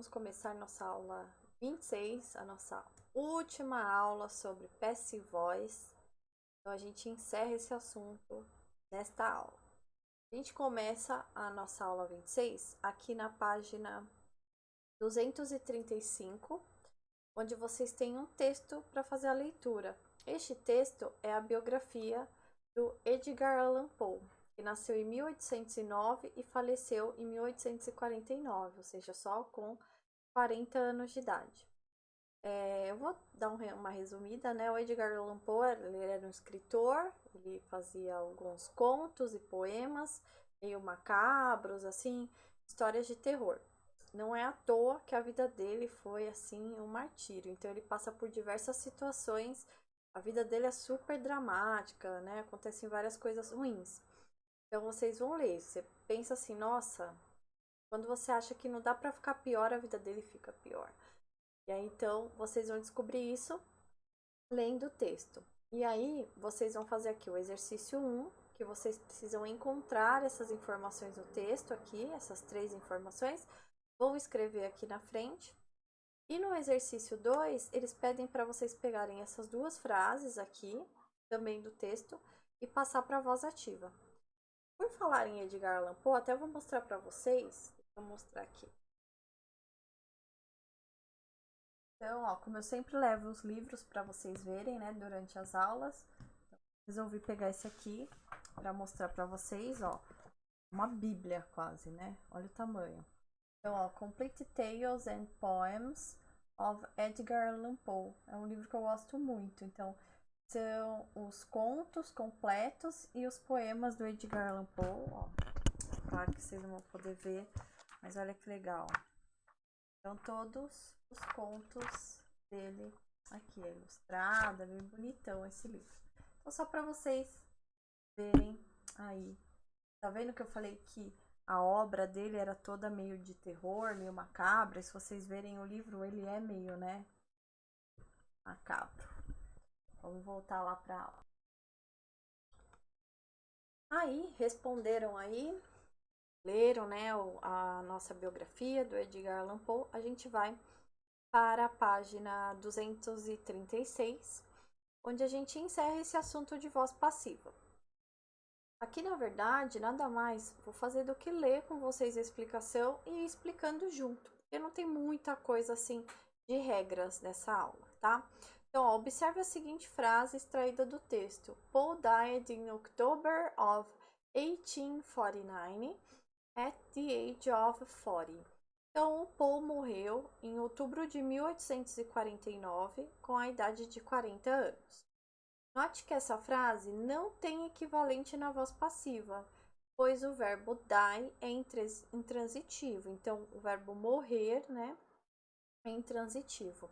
vamos começar nossa aula 26, a nossa última aula sobre Passive Voice. Então, a gente encerra esse assunto nesta aula. A gente começa a nossa aula 26 aqui na página 235, onde vocês têm um texto para fazer a leitura. Este texto é a biografia do Edgar Allan Poe, que nasceu em 1809 e faleceu em 1849, ou seja, só com 40 anos de idade. Eu vou dar uma resumida, né? O Edgar Allan Poe, ele era um escritor, ele fazia alguns contos e poemas, meio macabros, assim, histórias de terror. Não é à toa que a vida dele foi, assim, um martírio. Então, ele passa por diversas situações. A vida dele é super dramática, né? Acontecem várias coisas ruins. Então, vocês vão ler. Você pensa assim, nossa, quando você acha que não dá pra ficar pior, a vida dele fica pior. E aí, então, vocês vão descobrir isso lendo o texto. E aí, vocês vão fazer aqui o exercício 1, que vocês precisam encontrar essas informações no texto aqui, essas 3 informações. Vão escrever aqui na frente. E no exercício 2, eles pedem para vocês pegarem essas 2 frases aqui, também do texto, e passar para a voz ativa. Por falar em Edgar Allan Poe, até vou mostrar para vocês. Vou mostrar aqui. Então, ó, como eu sempre levo os livros para vocês verem, né, durante as aulas, então, resolvi pegar esse aqui para mostrar para vocês, ó, uma bíblia quase, né? Olha o tamanho. Então, ó, Complete Tales and Poems of Edgar Allan Poe. É um livro que eu gosto muito. Então, são os contos completos e os poemas do Edgar Allan Poe, ó. Claro que vocês não vão poder ver, mas olha que legal. Então, todos os contos dele aqui, é ilustrado, é bem bonitão esse livro. Então, só para vocês verem aí. Tá vendo que eu falei que a obra dele era toda meio de terror, meio macabra? E se vocês verem o livro, ele é meio, né, macabro. Vamos voltar lá pra aula. Aí, responderam aí, leram, né, a nossa biografia do Edgar Allan Poe. A gente vai para a página 236, onde a gente encerra esse assunto de voz passiva. Aqui, na verdade, nada mais vou fazer do que ler com vocês a explicação e ir explicando junto, porque não tem muita coisa assim de regras nessa aula, tá? Então, ó, observe a seguinte frase extraída do texto. Poe died in October of 1849 at the age of 40. Então, o Poe morreu em outubro de 1849 com a idade de 40 anos. Note que essa frase não tem equivalente na voz passiva, pois o verbo die é intransitivo. Então, o verbo morrer, né, é intransitivo.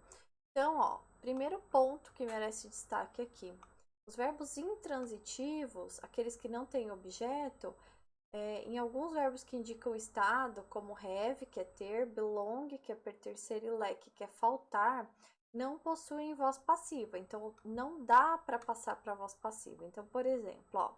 Então, ó, primeiro ponto que merece destaque aqui. Os verbos intransitivos, aqueles que não têm objeto, em alguns verbos que indicam o estado, como have, que é ter, belong, que é pertencer, e lack, que é faltar, não possuem voz passiva. Então, não dá para passar para voz passiva. Então, por exemplo, ó,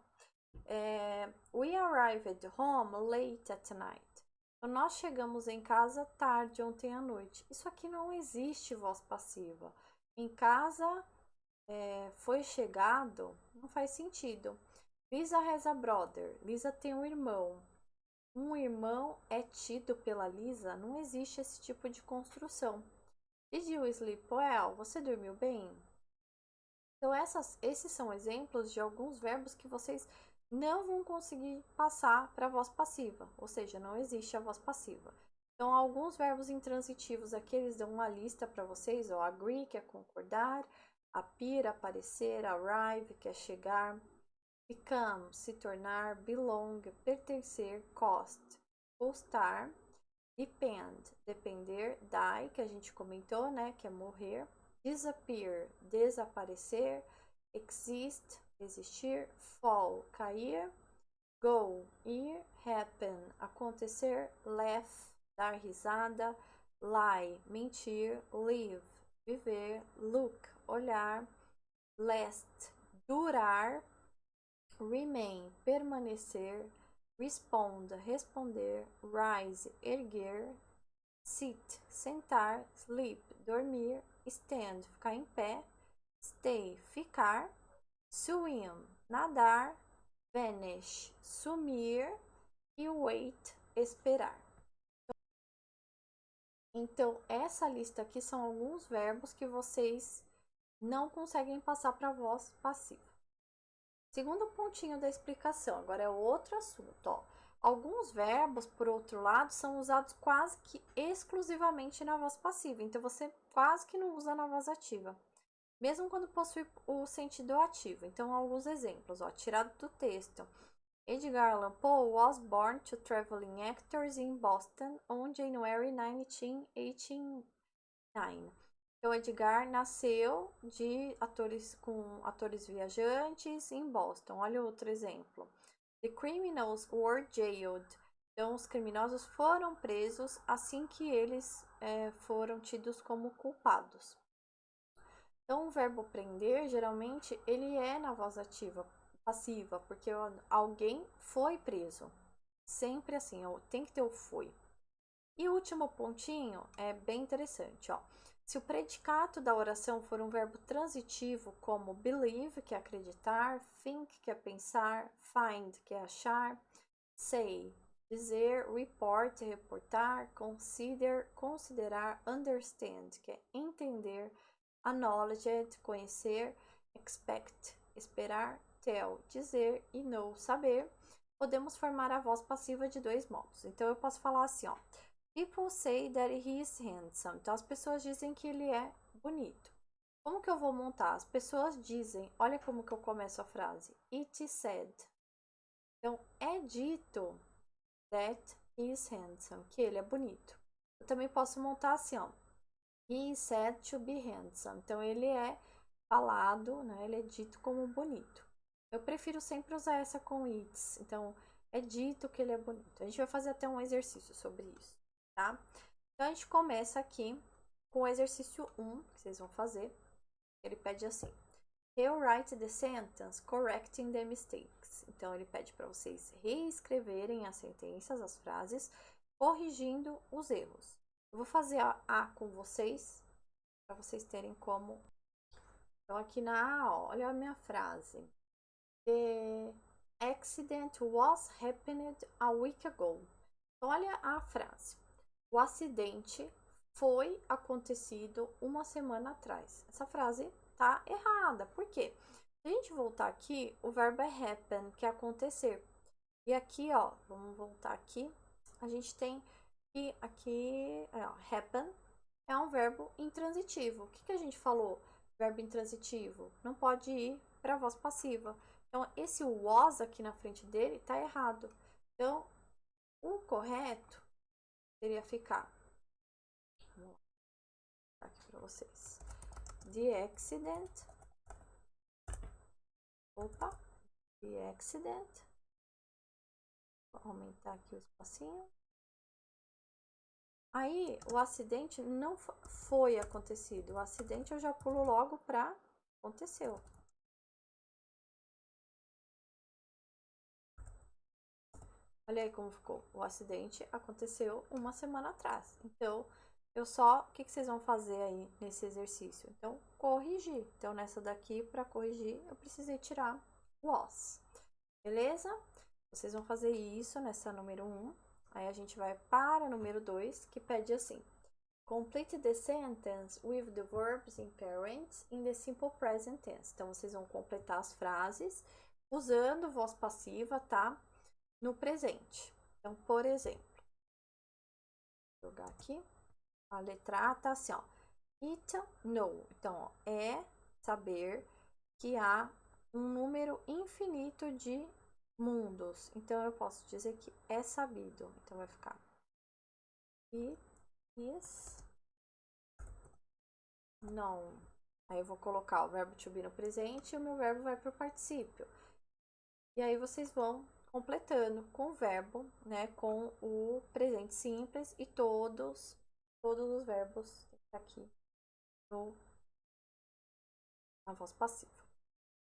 we arrived home late at night. Então, nós chegamos em casa tarde ontem à noite. Isso aqui não existe voz passiva. Em casa, foi chegado, não faz sentido. Lisa has a brother. Lisa tem um irmão. Um irmão é tido pela Lisa? Não existe esse tipo de construção. Did you sleep well? Você dormiu bem? Então, esses são exemplos de alguns verbos que vocês não vão conseguir passar para a voz passiva, ou seja, não existe a voz passiva. Então, alguns verbos intransitivos aqui, eles dão uma lista para vocês, ó, agree, que é concordar, appear, aparecer, arrive, que é chegar, become, se tornar, belong, pertencer, cost, custar, depend, depender, die, que a gente comentou, né, que é morrer, disappear, desaparecer, exist, existir, fall, cair, go, ir, happen, acontecer, laugh, dar risada, lie, mentir, live, viver, look, olhar, last, durar, remain, permanecer, respond, responder, rise, erguer, sit, sentar, sleep, dormir, stand, ficar em pé, stay, ficar, swim, nadar, vanish, sumir e wait, esperar. Então, essa lista aqui são alguns verbos que vocês não conseguem passar para a voz passiva. Segundo pontinho da explicação, agora é outro assunto, ó. Alguns verbos, por outro lado, são usados quase que exclusivamente na voz passiva, então você quase que não usa na voz ativa, mesmo quando possui o sentido ativo. Então, alguns exemplos, ó, tirado do texto. Edgar Allan Poe was born to traveling actors in Boston on January 1989. Então, Edgar nasceu de atores com atores viajantes em Boston. Olha outro exemplo. The criminals were jailed. Então, os criminosos foram presos assim que eles foram tidos como culpados. Então, o verbo prender, geralmente, ele é na voz ativa, passiva, porque alguém foi preso. Sempre assim, tem que ter o foi. E o último pontinho é bem interessante, ó. Se o predicato da oração for um verbo transitivo, como believe, que é acreditar, think, que é pensar, find, que é achar, say, dizer, report, reportar, consider, considerar, understand, que é entender, acknowledge, conhecer, expect, esperar, tell, dizer e know, saber, podemos formar a voz passiva de dois modos. Então, eu posso falar assim, ó. People say that he is handsome. Então, as pessoas dizem que ele é bonito. Como que eu vou montar? As pessoas dizem, olha como que eu começo a frase. It is said. Então, é dito that he is handsome, que ele é bonito. Eu também posso montar assim, ó. He is said to be handsome. Então, ele é falado, né? Ele é dito como bonito. Eu prefiro sempre usar essa com it's. Então, é dito que ele é bonito. A gente vai fazer até um exercício sobre isso, tá? Então, a gente começa aqui com o exercício 1, que vocês vão fazer. Ele pede assim. He'll write the sentence correcting the mistakes. Então, ele pede para vocês reescreverem as sentenças, as frases, corrigindo os erros. Eu vou fazer a com vocês, para vocês terem como. Então, aqui na A, ó, olha a minha frase. The accident was happened a week ago. Então, olha a frase. O acidente foi acontecido uma semana atrás. Essa frase tá errada. Por quê? Se a gente voltar aqui, o verbo é happen, que é acontecer. E aqui, ó, vamos voltar aqui. A gente tem que aqui, ó, happen é um verbo intransitivo. O que a gente falou? Verbo intransitivo não pode ir para a voz passiva. Então, esse was aqui na frente dele tá errado. Então, o correto seria ficar. Vou mostrar aqui para vocês. The accident. Opa. The accident. Vou aumentar aqui o espacinho. Aí, o acidente não foi acontecido. O acidente eu já pulo logo para aconteceu. Olha aí como ficou. O acidente aconteceu uma semana atrás. Então, o que vocês vão fazer aí nesse exercício? Então, corrigir. Então, nessa daqui, para corrigir, eu precisei tirar o was. Beleza? Vocês vão fazer isso nessa número 1. Aí, a gente vai para a número 2, que pede assim. Complete the sentence with the verbs in parents in the simple present tense. Então, vocês vão completar as frases usando voz passiva, tá? No presente. Então, por exemplo, vou jogar aqui. A letra A tá assim, ó. It, know. Então, ó, é saber que há um número infinito de mundos. Então, eu posso dizer que é sabido. Então, vai ficar it is known. Aí, eu vou colocar o verbo to be no presente e o meu verbo vai para o particípio. E aí, vocês vão completando com o verbo, né, com o presente simples e todos os verbos aqui na voz passiva.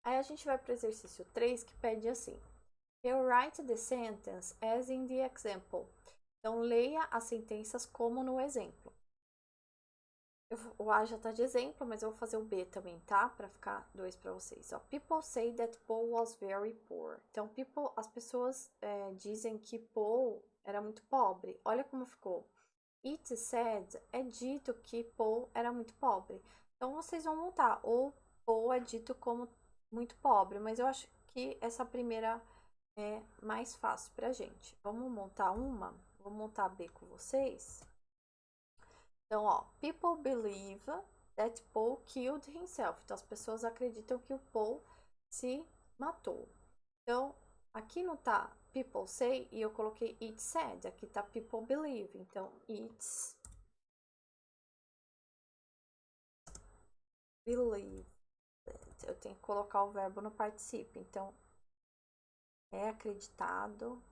Aí a gente vai para o exercício 3, que pede assim. You write the sentence as in the example. Então, leia as sentenças como no exemplo. O A já tá de exemplo, mas eu vou fazer o B também, tá? Para ficar dois para vocês. Ó, people say that Paul was very poor. Então, as pessoas dizem que Paul era muito pobre. Olha como ficou. It said é dito que Paul era muito pobre. Então, vocês vão montar. Ou Paul é dito como muito pobre, mas eu acho que essa primeira é mais fácil pra gente. Vamos montar uma? Vou montar a B com vocês. Então, ó, people believe that Paul killed himself. Então, as pessoas acreditam que o Paul se matou. Então, aqui não tá people say e eu coloquei it said. Aqui tá people believe. Então, it's believe. Eu tenho que colocar o verbo no participe. Então, é acreditado.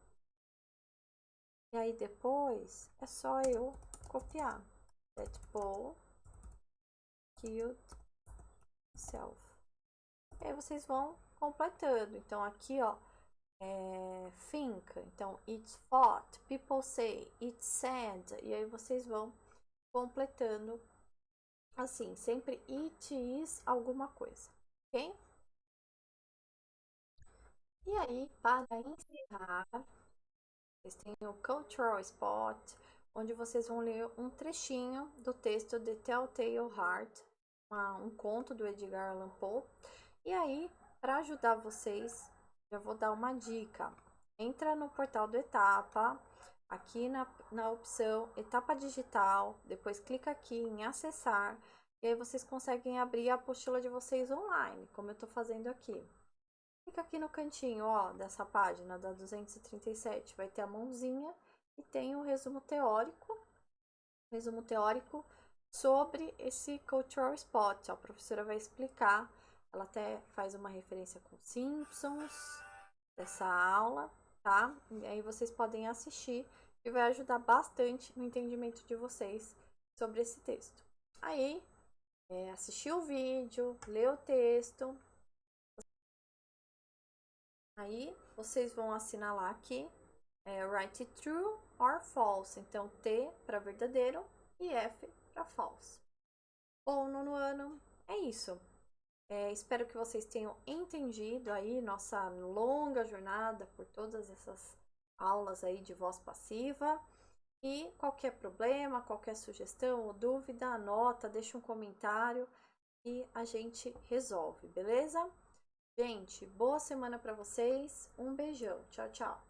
E aí, depois, é só eu copiar. That Paul killed himself. E aí, vocês vão completando. Então, aqui, ó, think, então it's thought, people say, it's said, e aí vocês vão completando assim, sempre it is alguma coisa, ok? E aí, para encerrar, vocês têm o Cultural Spot, onde vocês vão ler um trechinho do texto The Telltale Heart, um conto do Edgar Allan Poe, e aí, para ajudar vocês, já vou dar uma dica. Entra no portal do Etapa, aqui na opção Etapa Digital, depois clica aqui em Acessar, e aí vocês conseguem abrir a apostila de vocês online, como eu estou fazendo aqui. Clica aqui no cantinho, ó, dessa página da 237, vai ter a mãozinha e tem o resumo teórico sobre esse Cultural Spot. A professora vai explicar, ela até faz uma referência com Simpsons dessa aula, tá? E aí vocês podem assistir e vai ajudar bastante no entendimento de vocês sobre esse texto. Aí, assistir o vídeo, ler o texto. Aí, vocês vão assinalar aqui, write true or false. Então, T para verdadeiro e F para false. Bom, nono ano, é isso. Espero que vocês tenham entendido aí nossa longa jornada por todas essas aulas aí de voz passiva. E qualquer problema, qualquer sugestão ou dúvida, anota, deixa um comentário e a gente resolve, beleza? Gente, boa semana para vocês. Um beijão. Tchau, tchau.